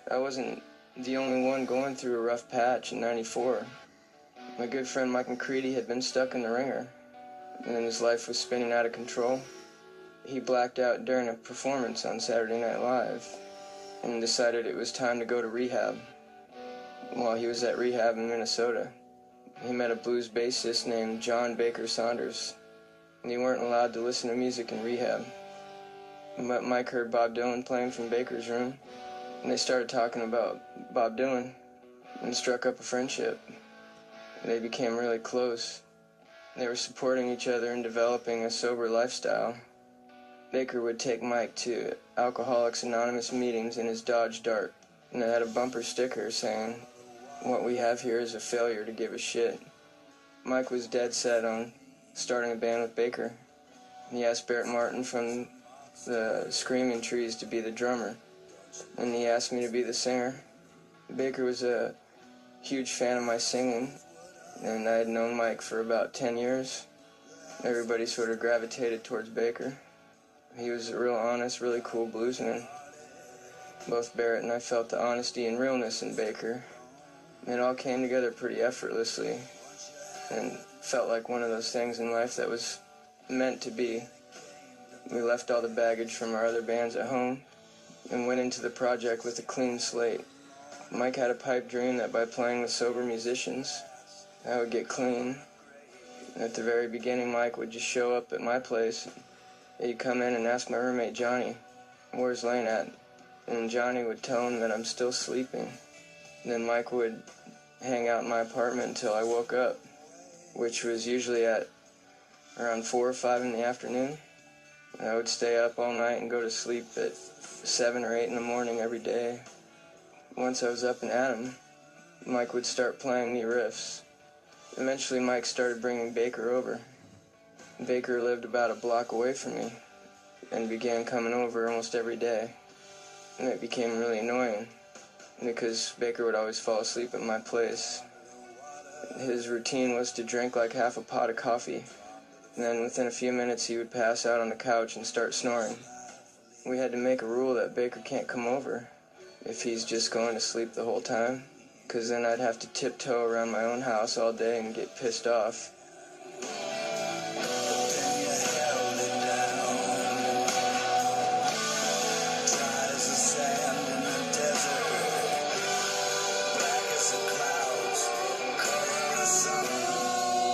I wasn't the only one going through a rough patch in '94. My good friend Mike McCready had been stuck in the ringer, and his life was spinning out of control. He blacked out during a performance on Saturday Night Live and decided it was time to go to rehab. While he was at rehab in Minnesota, he met a blues bassist named John Baker Saunders, and they weren't allowed to listen to music in rehab. But Mike heard Bob Dylan playing from Baker's room, and they started talking about Bob Dylan and struck up a friendship. They became really close. They were supporting each other in developing a sober lifestyle. Baker would take Mike to Alcoholics Anonymous meetings in his Dodge Dart, and it had a bumper sticker saying, "What we have here is a failure to give a shit." Mike was dead set on starting a band with Baker. He asked Barrett Martin from the Screaming Trees to be the drummer, and he asked me to be the singer. Baker was a huge fan of my singing, and I had known Mike for about 10 years. Everybody sort of gravitated towards Baker. He was a real honest, really cool bluesman. Both Barrett and I felt the honesty and realness in Baker. It all came together pretty effortlessly and felt like one of those things in life that was meant to be. We left all the baggage from our other bands at home and went into the project with a clean slate. Mike had a pipe dream that by playing with sober musicians, I would get clean. At the very beginning, Mike would just show up at my place. He'd come in and ask my roommate Johnny, "Where's Lane at?" And Johnny would tell him that I'm still sleeping. Then Mike would hang out in my apartment until I woke up, which was usually at around 4 or 5 in the afternoon. I would stay up all night and go to sleep at 7 or 8 in the morning every day. Once I was up and at 'em, Mike would start playing me riffs. Eventually Mike started bringing Baker over. Baker lived about a block away from me and began coming over almost every day. And it became really annoying because Baker would always fall asleep at my place. His routine was to drink like half a pot of coffee, and then within a few minutes he would pass out on the couch and start snoring. We had to make a rule that Baker can't come over if he's just going to sleep the whole time, because then I'd have to tiptoe around my own house all day and get pissed off.